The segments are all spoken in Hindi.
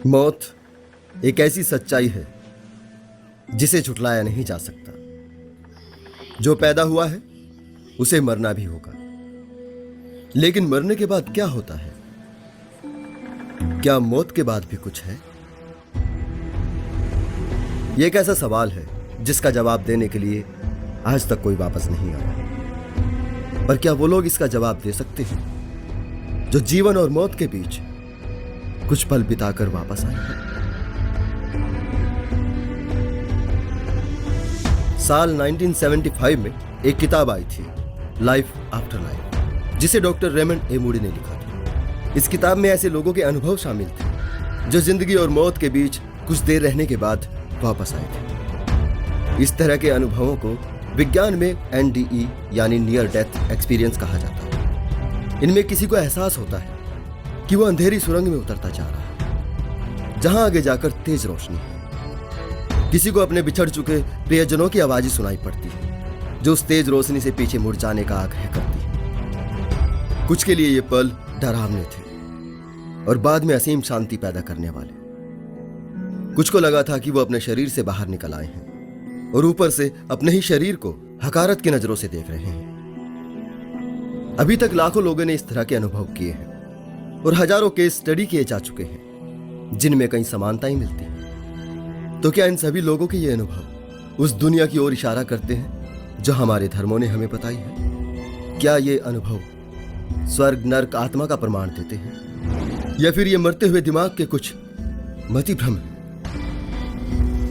मौत एक ऐसी सच्चाई है जिसे झुठलाया नहीं जा सकता। जो पैदा हुआ है उसे मरना भी होगा, लेकिन मरने के बाद क्या होता है? क्या मौत के बाद भी कुछ है? यह एक ऐसा सवाल है जिसका जवाब देने के लिए आज तक कोई वापस नहीं आया। पर क्या वो लोग इसका जवाब दे सकते हैं जो जीवन और मौत के बीच कुछ पल बिताकर वापस आए हैं? साल 1975 में एक किताब आई थी, लाइफ आफ्टर लाइफ, जिसे डॉक्टर रेमंड ए मूडी ने लिखा था। इस किताब में ऐसे लोगों के अनुभव शामिल थे जो जिंदगी और मौत के बीच कुछ देर रहने के बाद वापस आए थे। इस तरह के अनुभवों को विज्ञान में NDE यानी नियर डेथ एक्सपीरियंस कहा जाता है। इनमें किसी को एहसास होता है कि वो अंधेरी सुरंग में उतरता जा रहा है जहां आगे जाकर तेज रोशनी है। किसी को अपने बिछड़ चुके प्रियजनों की आवाज़ सुनाई पड़ती है जो उस तेज रोशनी से पीछे मुड़ जाने का आग्रह करती है। कुछ के लिए ये पल डरावने थे और बाद में असीम शांति पैदा करने वाले। कुछ को लगा था कि वो अपने शरीर से बाहर निकल आए हैं और ऊपर से अपने ही शरीर को हकारत की नजरों से देख रहे हैं। अभी तक लाखों लोगों ने इस तरह के अनुभव किए हैं और हजारों केस स्टडी किए जा चुके हैं जिनमें कई समानताएं मिलती हैं। तो क्या इन सभी लोगों के ये अनुभव उस दुनिया की ओर इशारा करते हैं जो हमारे धर्मों ने हमें बताई है? क्या ये अनुभव स्वर्ग नर्क आत्मा का प्रमाण देते हैं या फिर ये मरते हुए दिमाग के कुछ मति भ्रम है?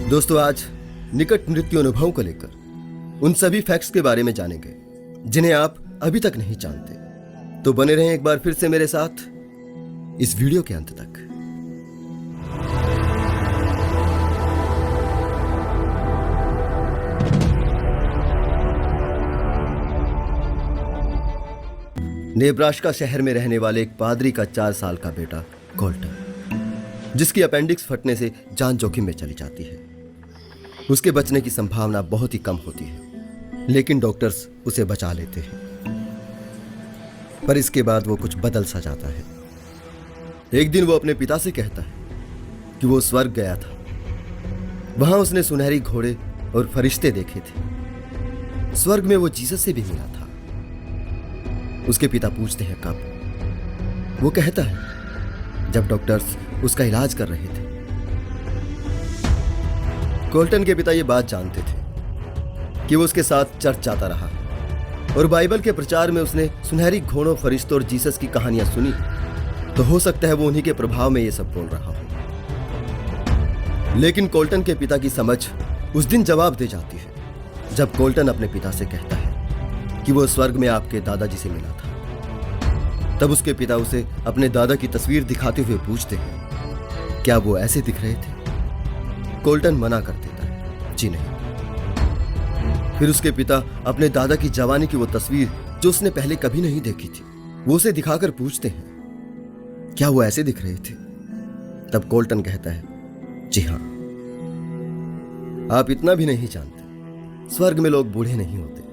दोस्तों, आज निकट मृत्यु अनुभव को लेकर उन सभी फैक्ट्स के बारे में जानेंगे जिन्हें आप अभी तक नहीं जानते। तो बने रहें एक बार फिर से मेरे साथ इस वीडियो के अंत तक। नेब्रास्का शहर में रहने वाले एक पादरी का 4 साल का बेटा कोल्टन, जिसकी अपेंडिक्स फटने से जान जोखिम में चली जाती है। उसके बचने की संभावना बहुत ही कम होती है, लेकिन डॉक्टर्स उसे बचा लेते हैं। पर इसके बाद वो कुछ बदल सा जाता है। एक दिन वो अपने पिता से कहता है कि वो स्वर्ग गया था। वहां उसने सुनहरी घोड़े और फरिश्ते देखे थे। स्वर्ग में वो जीसस से भी मिला था। उसके पिता पूछते हैं कब? वो कहता है जब डॉक्टर्स उसका इलाज कर रहे थे। कोल्टन के पिता ये बात जानते थे कि वो उसके साथ चर्च जाता रहा और बाइबल के प्रचार में उसने सुनहरी घोड़ों, फरिश्तों और जीसस की कहानियां सुनी। तो हो सकता है वो उन्हीं के प्रभाव में ये सब बोल रहा हो। लेकिन कोल्टन के पिता की समझ उस दिन जवाब दे जाती है जब कोल्टन अपने पिता से कहता है कि वो स्वर्ग में आपके दादाजी से मिला था। तब उसके पिता उसे अपने दादा की तस्वीर दिखाते हुए पूछते हैं, क्या वो ऐसे दिख रहे थे? कोल्टन मना कर देता है, जी नहीं। फिर उसके पिता अपने दादा की जवानी की वो तस्वीर जो उसने पहले कभी नहीं देखी थी, वो उसे दिखाकर पूछते हैं, क्या वो ऐसे दिख रहे थे? तब कोल्टन कहता है, जी हां। आप इतना भी नहीं जानते, स्वर्ग में लोग बूढ़े नहीं होते।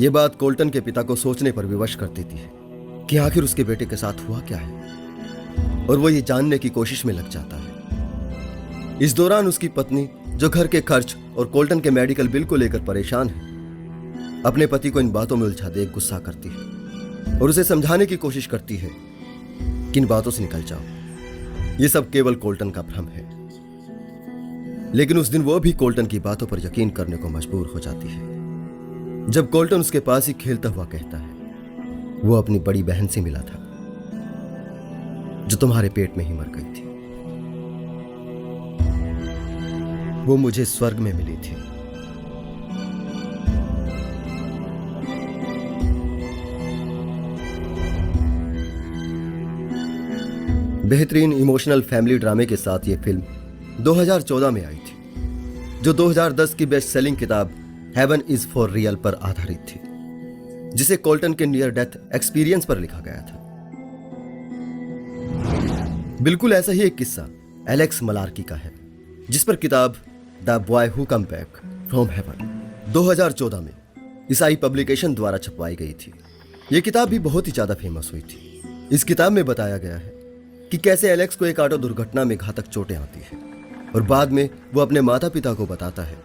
यह बात कोल्टन के पिता को सोचने पर विवश कर देती है कि आखिर उसके बेटे के साथ हुआ क्या है, और वो ये जानने की कोशिश में लग जाता है। इस दौरान उसकी पत्नी, जो घर के खर्च और कोल्टन के मेडिकल बिल को लेकर परेशान है, अपने पति को इन बातों में उलझा दे गुस्सा करती है और उसे समझाने की कोशिश करती है कि इन बातों से निकल जाओ, ये सब केवल कोल्टन का भ्रम है। लेकिन उस दिन वो भी कोल्टन की बातों पर यकीन करने को मजबूर हो जाती है जब कोल्टन उसके पास ही खेलता हुआ कहता है, वो अपनी बड़ी बहन से मिला था जो तुम्हारे पेट में ही मर गई थी। वो मुझे स्वर्ग में मिली थी। बेहतरीन इमोशनल फैमिली ड्रामे के साथ ये फिल्म 2014 में आई थी, जो 2010 की बेस्ट सेलिंग किताब हेवन इज फॉर रियल पर आधारित थी, जिसे कोल्टन के नियर डेथ एक्सपीरियंस पर लिखा गया था। बिल्कुल ऐसा ही एक किस्सा एलेक्स मलार्की का है, जिस पर किताब the boy who come back from heaven 2014 में ईसाई पब्लिकेशन द्वारा छपवाई गई थी। यह किताब भी बहुत ही ज्यादा फेमस हुई थी। इस किताब में बताया गया है कि कैसे एलेक्स को एक ऑटो दुर्घटना में घातक चोटें आती है और बाद में वो अपने माता पिता को बताता है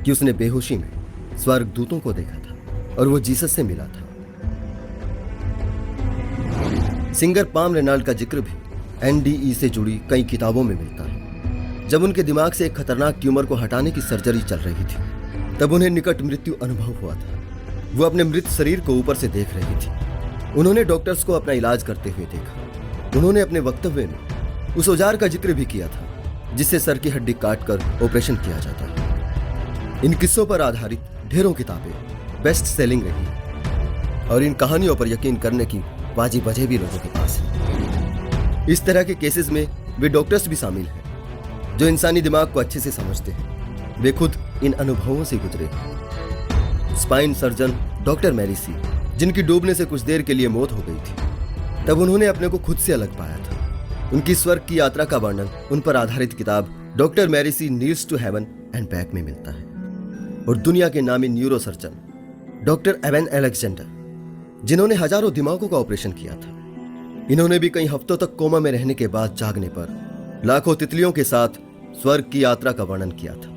कि उसने बेहोशी में स्वर्गदूतों को देखा था और वो जीसस से मिला था। सिंगर पाम रेनाल्ड का जिक्र भी एनडीई से जुड़ी कई किताबों में मिलता है। जब उनके दिमाग से एक खतरनाक ट्यूमर को हटाने की सर्जरी चल रही थी तब उन्हें निकट मृत्यु अनुभव हुआ था। वो अपने मृत शरीर को ऊपर से देख रही थी। उन्होंने डॉक्टर्स को अपना इलाज करते हुए देखा। उन्होंने अपने वक्तव्य में उस औजार का जिक्र भी किया था जिससे सर की हड्डी काटकर ऑपरेशन किया जाता है। इन किस्सों पर आधारित ढेरों किताबें बेस्ट सेलिंग रही और इन कहानियों पर यकीन करने की वाजिब वजह भी लोगों के पास है। इस तरह के केसेस में वे डॉक्टर्स भी शामिल हैं जो इंसानी दिमाग को अच्छे से समझते हैं। वे खुद इन अनुभवों से गुजरे। स्पाइन सर्जन डॉक्टर मैरी सी, जिनकी डूबने से कुछ देर के लिए मौत हो गई थी, तब उन्होंने अपने को खुद से अलग पाया था। उनकी स्वर्ग की यात्रा का वर्णन उन पर आधारित किताब doctor Mary C Neal's to heaven and back में मिलता है। और दुनिया के नामी neuro surgeon doctor Eben Alexander, जिन्होंने हजारों दिमागों का ऑपरेशन किया था, इन्होंने भी कई हफ्तों तक कोमा में रहने के बाद जागने पर लाखों तितलियों के साथ स्वर्ग की यात्रा का वर्णन किया था।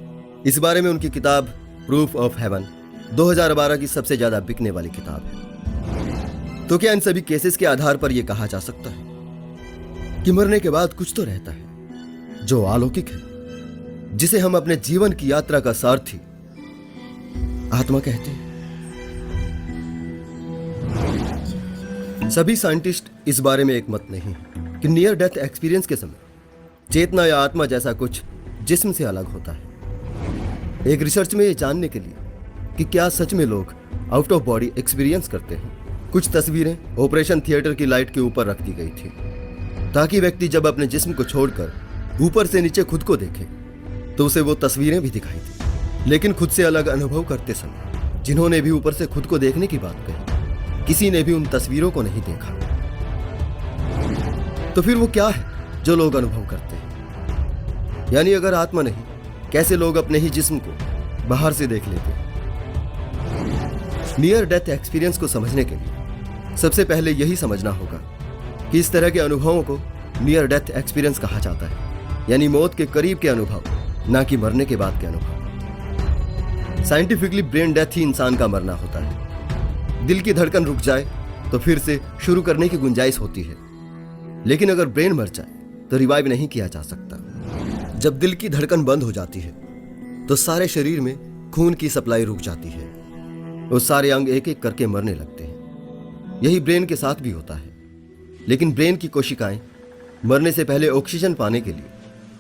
इस बारे में उनकी किताब प्रूफ ऑफ हेवन 2012 की सबसे ज्यादा बिकने वाली किताब है। तो क्या इन सभी केसेस के आधार पर यह कहा जा सकता है कि मरने के बाद कुछ तो रहता है जो अलौकिक है, जिसे हम अपने जीवन की यात्रा का सारथी आत्मा कहते हैं? सभी साइंटिस्ट इस बारे में एक मत नहीं है कि नियर डेथ एक्सपीरियंस के समय चेतना या आत्मा जैसा कुछ जिस्म से अलग होता है। एक रिसर्च में यह जानने के लिए कि क्या सच में लोग आउट ऑफ बॉडी एक्सपीरियंस करते हैं, कुछ तस्वीरें ऑपरेशन थिएटर की लाइट के ऊपर रख दी गई थी ताकि व्यक्ति जब अपने जिस्म को छोड़कर ऊपर से नीचे खुद को देखे तो उसे वो तस्वीरें भी दिखाई दी। लेकिन खुद से अलग अनुभव करते समय जिन्होंने भी ऊपर से खुद को देखने की बात कही, किसी ने भी उन तस्वीरों को नहीं देखा। तो फिर वो क्या है जो लोग अनुभव करते हैं? यानी अगर आत्मा नहीं, कैसे लोग अपने ही जिस्म को बाहर से देख लेते हैं? नियर डेथ एक्सपीरियंस को समझने के लिए सबसे पहले यही समझना होगा कि इस तरह के अनुभवों को नियर डेथ एक्सपीरियंस कहा जाता है, यानी मौत के करीब के अनुभव, ना कि मरने के बाद के अनुभव। साइंटिफिकली ब्रेन डेथ ही इंसान का मरना होता है। दिल की धड़कन रुक जाए तो फिर से शुरू करने की गुंजाइश होती है, लेकिन अगर ब्रेन मर जाए तो रिवाइव नहीं किया जा सकता। जब दिल की धड़कन बंद हो जाती है तो सारे शरीर में खून की सप्लाई रुक जाती है और सारे अंग एक एक करके मरने लगते हैं। यही ब्रेन के साथ भी होता है, लेकिन ब्रेन की कोशिकाएं मरने से पहले ऑक्सीजन पाने के लिए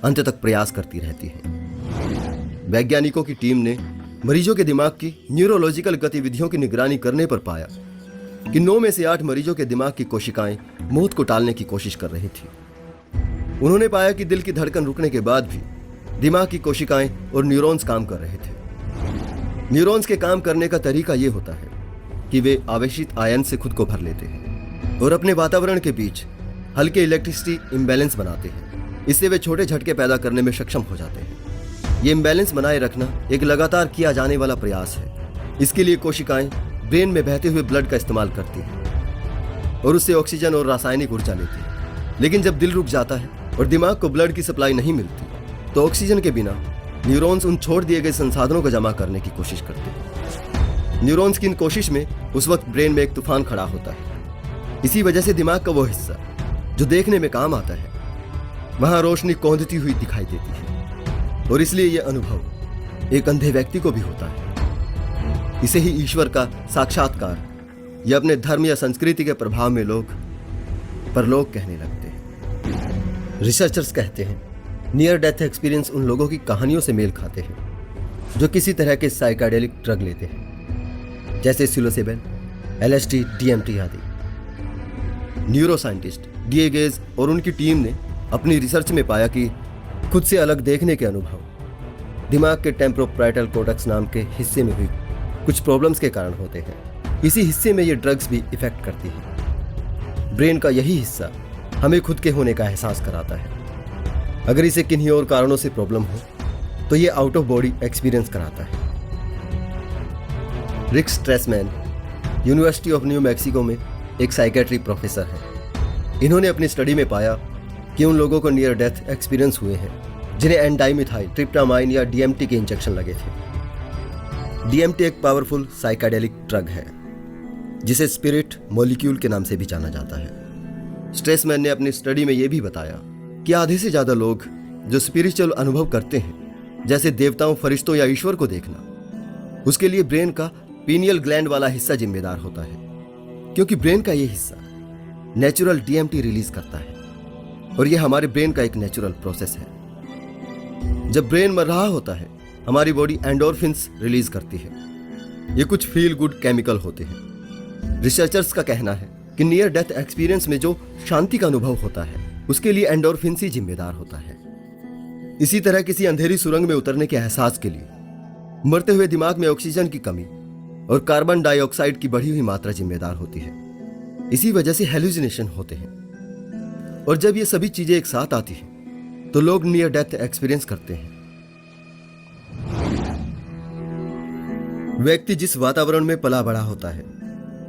अंत तक प्रयास करती रहती हैं। वैज्ञानिकों की टीम ने मरीजों के दिमाग की न्यूरोलॉजिकल गतिविधियों की निगरानी करने पर पाया कि 9 में से 8 मरीजों के दिमाग की कोशिकाएं मौत को टालने की कोशिश कर रही थी। उन्होंने पाया कि दिल की धड़कन रुकने के बाद भी दिमाग की कोशिकाएं और न्यूरॉन्स काम कर रहे थे। न्यूरॉन्स के काम करने का तरीका यह होता है कि वे आवेशित आयन से खुद को भर लेते हैं और अपने वातावरण के बीच हल्के इलेक्ट्रिसिटी इम्बैलेंस बनाते हैं। इससे वे छोटे झटके पैदा करने में सक्षम हो जाते हैं। ये इम्बैलेंस बनाए रखना एक लगातार किया जाने वाला प्रयास है। इसके लिए कोशिकाएं ब्रेन में बहते हुए ब्लड का इस्तेमाल करती हैं और उससे ऑक्सीजन और रासायनिक ऊर्जा लेती है। लेकिन जब दिल रुक जाता है और दिमाग को ब्लड की सप्लाई नहीं मिलती तो ऑक्सीजन के बिना न्यूरॉन्स उन छोड़ दिए गए संसाधनों को जमा करने की कोशिश करते हैं। न्यूरॉन्स की इन कोशिश में उस वक्त ब्रेन में एक तूफान खड़ा होता है। इसी वजह से दिमाग का वो हिस्सा जो देखने में काम आता है वहां रोशनी कौंधती हुई दिखाई देती है और इसलिए यह अनुभव एक अंधे व्यक्ति को भी होता है। इसे ही ईश्वर का साक्षात्कार या अपने धर्म या संस्कृति के प्रभाव में लोग परलोक कहने लगते हैं। रिसर्चर्स कहते हैं नियर डेथ एक्सपीरियंस उन लोगों की कहानियों से मेल खाते हैं जो किसी तरह के साइकाडेलिक ड्रग लेते हैं, जैसे सिलोसिबिन, LSD, DMT आदि। न्यूरो साइंटिस्ट डी गेज और उनकी टीम ने अपनी रिसर्च में पाया कि खुद से अलग देखने के अनुभव दिमाग के टेम्पोराइटल कोर्टेक्स नाम के हिस्से में हुई कुछ प्रॉब्लम्स के कारण होते हैं। इसी हिस्से में ये ड्रग्स भी इफेक्ट करती है। ब्रेन का यही हिस्सा हमें खुद के होने का एहसास कराता है। अगर इसे किन्हीं और कारणों से प्रॉब्लम हो तो ये आउट ऑफ बॉडी एक्सपीरियंस कराता है। रिक स्ट्रेसमैन यूनिवर्सिटी ऑफ न्यू मैक्सिको में एक साइकेट्री प्रोफेसर है। इन्होंने अपनी स्टडी में पाया कि उन लोगों को नियर डेथ एक्सपीरियंस हुए हैं जिन्हें एंडाइमिथाइल ट्रिप्टामाइन या डीएमटी के इंजेक्शन लगे थे। डीएमटी एक पावरफुल साइकाडेलिक ड्रग है जिसे स्पिरिट मॉलिक्यूल के नाम से भी जाना जाता है। स्ट्रेसमैन ने अपनी स्टडी में यह भी बताया कि आधे से ज्यादा लोग जो स्पिरिचुअल अनुभव करते हैं, जैसे देवताओं, फरिश्तों या ईश्वर को देखना, उसके लिए ब्रेन का पीनियल ग्लैंड वाला हिस्सा जिम्मेदार होता है, क्योंकि ब्रेन का यह हिस्सा नेचुरल डीएमटी रिलीज करता है और यह हमारे ब्रेन का एक नेचुरल प्रोसेस है। जब ब्रेन मर रहा होता है, हमारी बॉडी एंडोर्फिन्स रिलीज करती है। ये कुछ फील गुड केमिकल होते हैं। रिसर्चर्स का कहना है कि नियर डेथ एक्सपीरियंस में जो शांति का अनुभव होता है, उसके लिए एंडोर्फिन्स ही जिम्मेदार होता है। इसी तरह किसी अंधेरी सुरंग में उतरने के एहसास के लिए मरते हुए दिमाग में ऑक्सीजन की कमी और कार्बन डाइऑक्साइड की बढ़ी हुई मात्रा जिम्मेदार होती है। इसी वजह से हेलुसिनेशन होते हैं और जब ये सभी चीजें एक साथ आती हैं तो लोग नियर डेथ एक्सपीरियंस करते हैं। व्यक्ति जिस वातावरण में पला बड़ा होता है,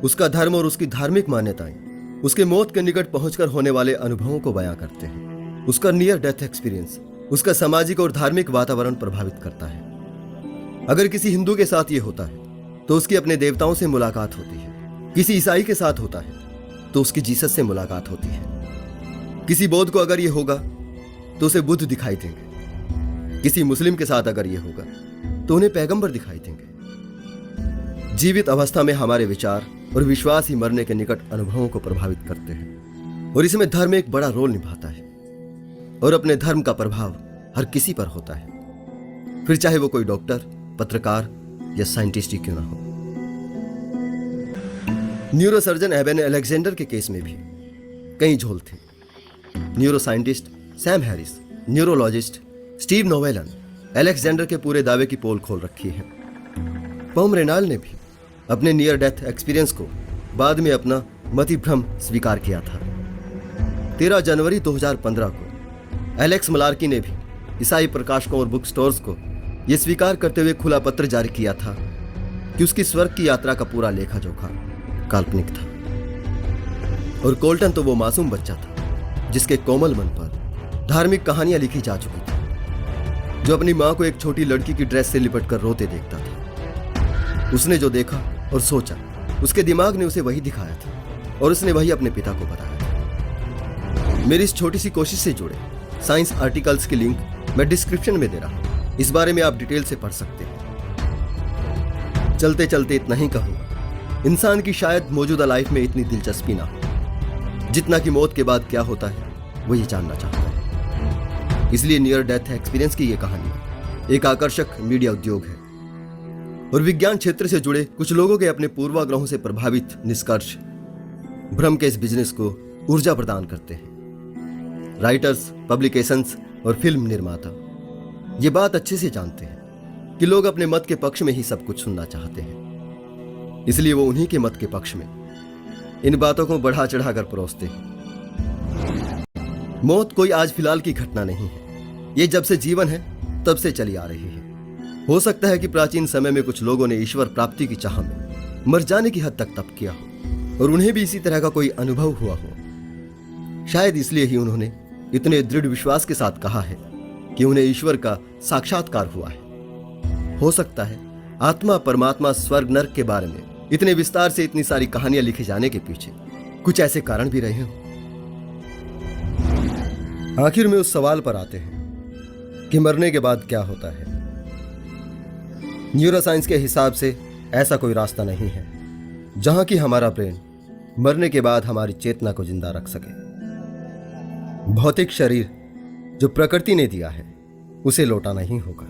उसका धर्म और उसकी धार्मिक मान्यताएं उसके मौत के निकट पहुंचकर होने वाले अनुभवों को बयां करते हैं। उसका नियर डेथ एक्सपीरियंस उसका सामाजिक और धार्मिक वातावरण प्रभावित करता है। अगर किसी हिंदू के साथ ये होता है तो उसकी अपने देवताओं से मुलाकात होती है। किसी ईसाई के साथ होता है तो उसकी जीसस से मुलाकात होती है। किसी बौद्ध को अगर ये होगा तो उसे बुद्ध दिखाई देंगे। किसी मुस्लिम के साथ अगर ये होगा तो उन्हें पैगंबर दिखाई देंगे। जीवित अवस्था में हमारे विचार और विश्वास ही मरने के निकट अनुभवों को प्रभावित करते हैं और इसमें धर्म एक बड़ा रोल निभाता है और अपने धर्म का प्रभाव हर किसी पर होता है, फिर चाहे वो कोई डॉक्टर, पत्रकार या साइंटिस्ट ही क्यों ना हो। न्यूरोसर्जन एबेन अलेक्जेंडर के केस में भी कई झोल थे। Neuro scientist Sam Harris, neurologist Steve Novella Alexander के पूरे दावे की पोल खोल रखी है। पॉम रेनाल्ड ने भी अपने नियर डेथ एक्सपीरियंस को बाद में अपना मतिभ्रम स्वीकार किया था। 13 जनवरी 2015 को एलेक्स मलार्की ने भी ईसाई प्रकाशकों और बुक स्टोर्स को यह स्वीकार करते हुए खुला पत्र जारी किया था कि उसकी स्वर्ग की यात्रा का पूरा लेखा जोखा काल्पनिक था और कोल्टन तो वो मासूम बच्चा था जिसके कोमल मन पर धार्मिक कहानियां लिखी जा चुकी थी, जो अपनी मां को एक छोटी लड़की की ड्रेस से लिपटकर रोते देखता था। उसने जो देखा और सोचा, उसके दिमाग ने उसे वही दिखाया था और उसने वही अपने पिता को बताया था। मेरी इस छोटी सी कोशिश से जुड़े साइंस आर्टिकल्स की लिंक मैं डिस्क्रिप्शन में दे रहा हूं। इस बारे में आप डिटेल से पढ़ सकते हैं। चलते चलते इतना ही कहूंगा, इंसान की शायद मौजूदा लाइफ में इतनी दिलचस्पी ना हो जितना कि मौत के बाद क्या होता है वो ये जानना चाहता है। इसलिए नियर डेथ एक्सपीरियंस की ये कहानी एक आकर्षक मीडिया उद्योग है और विज्ञान क्षेत्र से जुड़े कुछ लोगों के अपने पूर्वाग्रहों से प्रभावित निष्कर्ष भ्रम के इस बिजनेस को ऊर्जा प्रदान करते हैं। राइटर्स, पब्लिकेशंस और फिल्म निर्माता ये बात अच्छे से जानते हैं कि लोग अपने मत के पक्ष में ही सब कुछ सुनना चाहते हैं, इसलिए वो उन्हीं के मत के पक्ष में इन बातों को बढ़ा चढ़ाकर परोसते हैं। मौत कोई आज फिलहाल की घटना नहीं है, ये जब से जीवन है तब से चली आ रही है। हो सकता है कि प्राचीन समय में कुछ लोगों ने ईश्वर प्राप्ति की चाह में मर जाने की हद तक तप किया हो और उन्हें भी इसी तरह का कोई अनुभव हुआ हो। शायद इसलिए ही उन्होंने इतने दृढ़ विश्वास के साथ कहा है कि उन्हें ईश्वर का साक्षात्कार हुआ है। हो सकता है आत्मा, परमात्मा, स्वर्ग, नरक के बारे में इतने विस्तार से इतनी सारी कहानियां लिखे जाने के पीछे कुछ ऐसे कारण भी रहे हों। आखिर में उस सवाल पर आते हैं कि मरने के बाद क्या होता है। न्यूरोसाइंस के हिसाब से ऐसा कोई रास्ता नहीं है जहां कि हमारा ब्रेन मरने के बाद हमारी चेतना को जिंदा रख सके। भौतिक शरीर जो प्रकृति ने दिया है उसे लौटाना ही होगा।